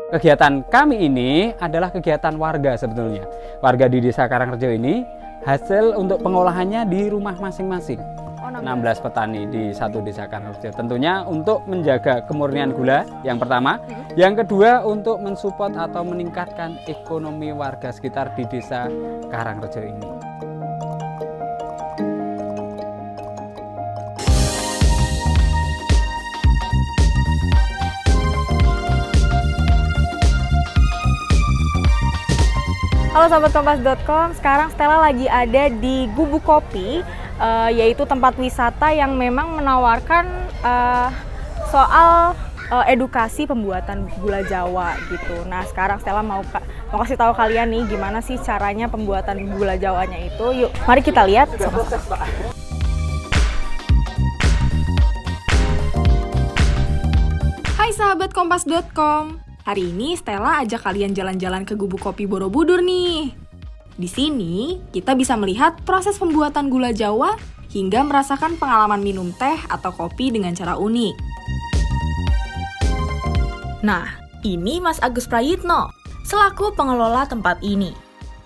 Kegiatan kami ini adalah kegiatan warga sebetulnya. Warga di Desa Karangrejo ini hasil untuk pengolahannya di rumah masing-masing. 16 petani di satu Desa Karangrejo. Tentunya untuk menjaga kemurnian gula yang pertama. Yang kedua untuk mensupport atau meningkatkan ekonomi warga sekitar di Desa Karangrejo ini. Halo Sobat Kompas.com, sekarang Stella lagi ada di Gubuk Kopi, yaitu tempat wisata yang memang menawarkan soal edukasi pembuatan gula Jawa gitu. Nah sekarang Stella mau kasih tahu kalian nih gimana sih caranya pembuatan gula Jawanya itu. Yuk, mari kita lihat sama-sama. Hai sahabat Kompas.com. Hari ini Stella ajak kalian jalan-jalan ke Gubuk Kopi Borobudur nih. Di sini kita bisa melihat proses pembuatan gula Jawa hingga merasakan pengalaman minum teh atau kopi dengan cara unik. Nah, ini Mas Agus Prayitno, selaku pengelola tempat ini.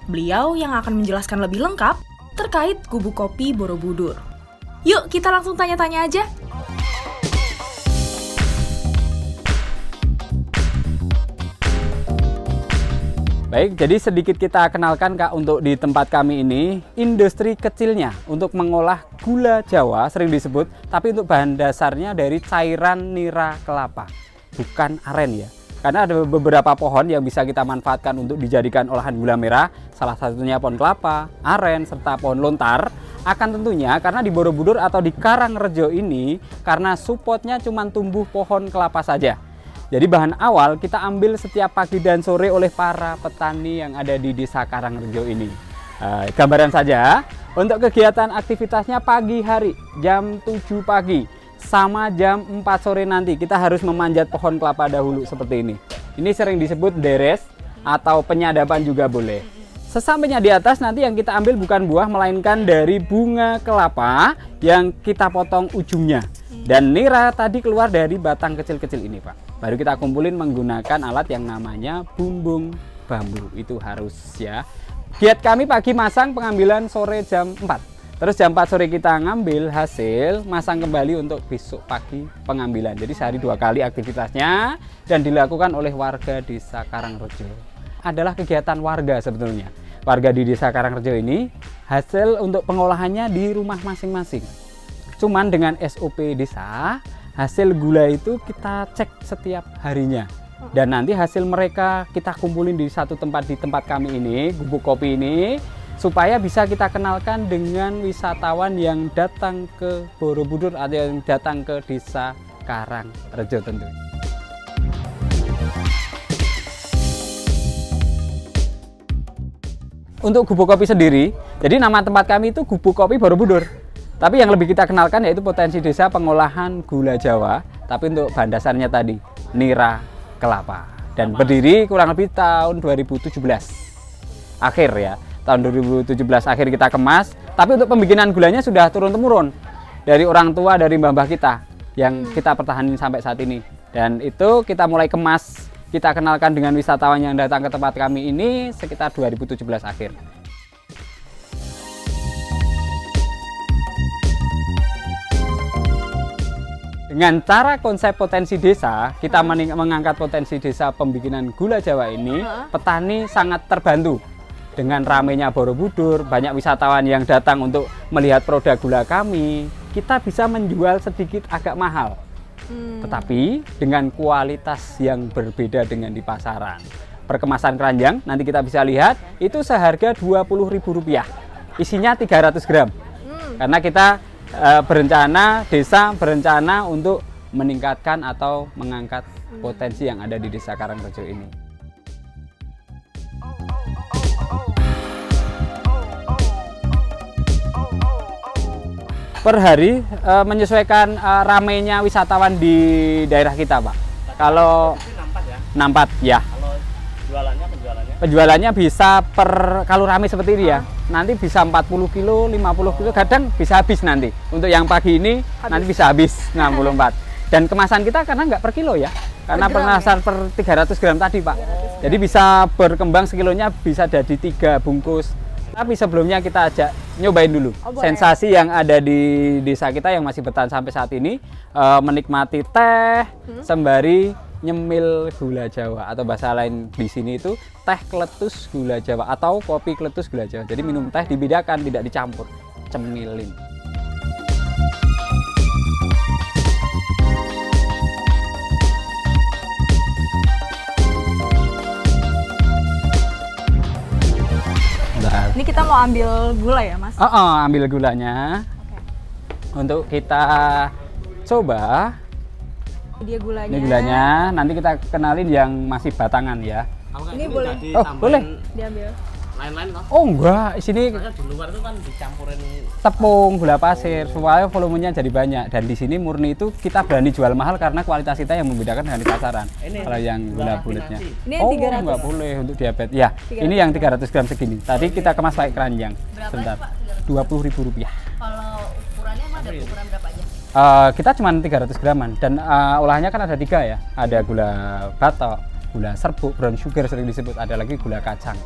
Beliau yang akan menjelaskan lebih lengkap terkait Gubuk Kopi Borobudur. Yuk kita langsung tanya-tanya aja. Baik, jadi sedikit kita kenalkan Kak untuk di tempat kami ini, industri kecilnya untuk mengolah gula Jawa sering disebut, tapi untuk bahan dasarnya dari cairan nira kelapa, bukan aren ya. Karena ada beberapa pohon yang bisa kita manfaatkan untuk dijadikan olahan gula merah, salah satunya pohon kelapa, aren, serta pohon lontar. Akan tentunya karena di Borobudur atau di Karangrejo ini, karena supportnya cuma tumbuh pohon kelapa saja. Jadi bahan awal kita ambil setiap pagi dan sore oleh para petani yang ada di Desa Karangrejo ini. Gambaran saja, untuk kegiatan aktivitasnya pagi hari jam 7 pagi sama jam 4 sore nanti kita harus memanjat pohon kelapa dahulu seperti ini. Ini sering disebut deres atau penyadapan juga boleh. Sesampainya di atas nanti yang kita ambil bukan buah melainkan dari bunga kelapa yang kita potong ujungnya. Dan nira tadi keluar dari batang kecil-kecil ini Pak. Baru kita kumpulin menggunakan alat yang namanya bumbung bambu. Itu harus ya. Giat kami pagi masang, pengambilan sore jam 4. Terus jam 4 sore kita ngambil hasil, masang kembali untuk besok pagi pengambilan. Jadi sehari 2 kali aktivitasnya dan dilakukan oleh warga Desa Karangrejo. Adalah kegiatan warga sebetulnya. Warga di Desa Karangrejo ini hasil untuk pengolahannya di rumah masing-masing. Cuman dengan SOP desa, hasil gula itu kita cek setiap harinya. Dan nanti hasil mereka kita kumpulin di satu tempat di tempat kami ini, Gubuk Kopi ini, supaya bisa kita kenalkan dengan wisatawan yang datang ke Borobudur atau yang datang ke Desa Karangrejo tentunya. Untuk Gubuk Kopi sendiri, jadi nama tempat kami itu Gubuk Kopi Borobudur. Tapi yang lebih kita kenalkan yaitu potensi desa pengolahan gula Jawa, tapi untuk bahan dasarnya tadi, nira kelapa. Dan berdiri kurang lebih tahun 2017 akhir ya. Tahun 2017 akhir kita kemas, tapi untuk pembikinan gulanya sudah turun-temurun dari orang tua, dari mbah-mbah kita yang kita pertahanin sampai saat ini. Dan itu kita mulai kemas, kita kenalkan dengan wisatawan yang datang ke tempat kami ini sekitar 2017 akhir. Dengan cara konsep potensi desa, kita mengangkat potensi desa pembikinan gula Jawa ini, petani sangat terbantu. Dengan ramainya Borobudur, banyak wisatawan yang datang untuk melihat produk gula kami, kita bisa menjual sedikit agak mahal. Tetapi dengan kualitas yang berbeda dengan di pasaran. Perkemasan keranjang, nanti kita bisa lihat, itu seharga Rp20.000. Isinya 300 gram. Karena kita desa berencana untuk meningkatkan atau mengangkat potensi yang ada di Desa Karangrejo ini. Per hari menyesuaikan ramainya wisatawan di daerah kita Pak. Kalau nampak ya. Kalau penjualannya bisa kalau ramai seperti ini ya. Nanti bisa 40 kilo, 50 kilo, kadang bisa habis nanti. Untuk yang pagi ini nanti bisa habis 64. Dan kemasan kita karena nggak per kilo ya, karena Per gram kemasan per 300 gram tadi Pak. Jadi bisa berkembang sekilonya bisa jadi 3 bungkus. Tapi sebelumnya kita ajak nyobain dulu sensasi yang ada di desa kita yang masih bertahan sampai saat ini, menikmati teh sembari nyemil gula Jawa, atau bahasa lain di sini itu teh kletus gula Jawa atau kopi kletus gula Jawa. Jadi minum teh dibedakan, tidak dicampur, cemilin. Ini kita mau ambil gula ya, Mas? Ambil gulanya. Untuk kita coba. Dia gulanya. Ini gulanya. Nanti kita kenalin yang masih batangan ya. Ini boleh. Boleh. Diambil. Lain-lain toh? Oh enggak, sini Soalnya di luar itu kan dicampurin tepung, gula pasir supaya volumenya jadi banyak. Dan di sini murni itu kita berani jual mahal karena kualitas kita yang membedakan dengan di pasaran. Kalau yang gula bulatnya. Ini yang 300. Enggak boleh untuk diabetes. Ya, 300. Ini yang 300 gram segini. Tadi kita kemas pakai keranjang. Sebentar. Rp20.000. Kalau ukurannya emang ada ukuran berapa aja? Kita cuma 300 graman dan olahannya kan ada 3 ya. Ada gula batok, gula serbuk, brown sugar sering disebut. Ada lagi gula kacang.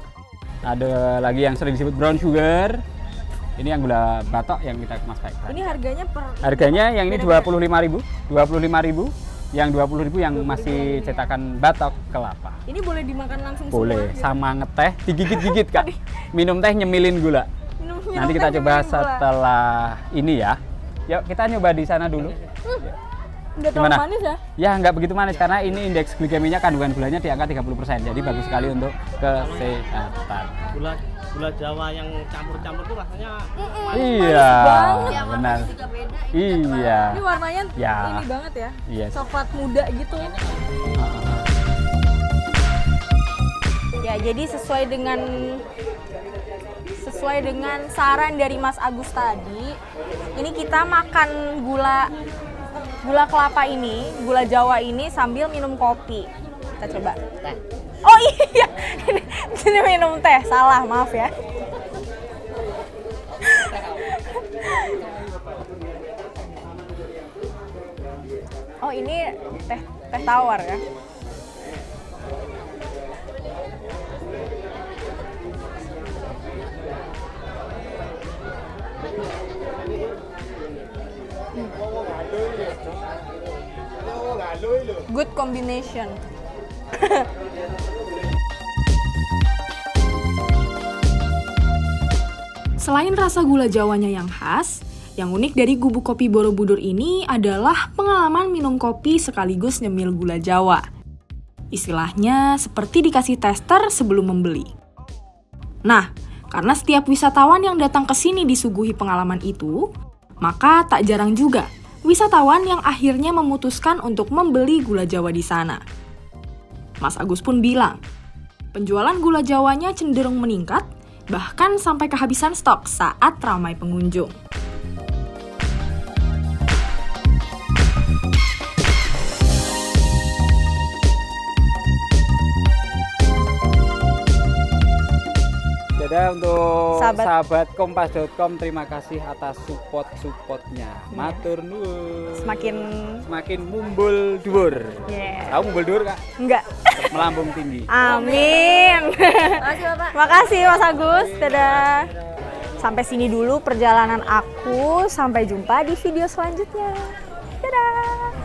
Ada lagi yang sering disebut brown sugar. Ini yang gula batok yang kita kemas pakai keranjang. Ini harganya per. Harganya yang ini 25.000, 25.000, yang 20.000 yang masih cetakan batok kelapa. Ini boleh dimakan langsung Boleh, semua? sama ngeteh, digigit-gigit Kak. Minum teh nyemilin gula. Nanti kita coba setelah ini ya. Yuk kita nyoba di sana dulu. Udah terlalu Gimana? manis ya? Ya nggak begitu manis karena ini indeks glikeminya kandungan gulanya di angka 30%. Jadi bagus sekali untuk kesehatan. gula Jawa yang campur-campur tuh rasanya Iya, Ya, benar. warnanya juga beda. Iya. Ini warnanya Ya. ini banget ya. Iya. Coklat muda gitu. Ya, jadi sesuai dengan saran dari Mas Agus tadi, ini kita makan gula kelapa ini, gula Jawa ini sambil minum kopi. Kita coba. Teh. Oh iya, ini minum teh. Salah, maaf ya. Oh ini teh tawar ya. Good combination. Selain rasa gula Jawanya yang khas, yang unik dari Gubuk Kopi Borobudur ini adalah pengalaman minum kopi sekaligus nyemil gula Jawa. Istilahnya seperti dikasih tester sebelum membeli. Nah, karena setiap wisatawan yang datang ke sini disuguhi pengalaman itu, maka tak jarang juga wisatawan yang akhirnya memutuskan untuk membeli gula Jawa di sana. Mas Agus pun bilang, penjualan gula Jawanya cenderung meningkat, bahkan sampai kehabisan stok saat ramai pengunjung. Dadah untuk Sahabat. sahabat kompas.com, terima kasih atas support-supportnya. Matur nuwun. Semakin mumbul dhuwur. Yeah. Tahu mumbul dhuwur Kak? Enggak. Melambung tinggi. Amin. Makasih Bapak. Makasih Mas Agus. Dadah. Sampai sini dulu perjalanan aku. Sampai jumpa di video selanjutnya. Dadah.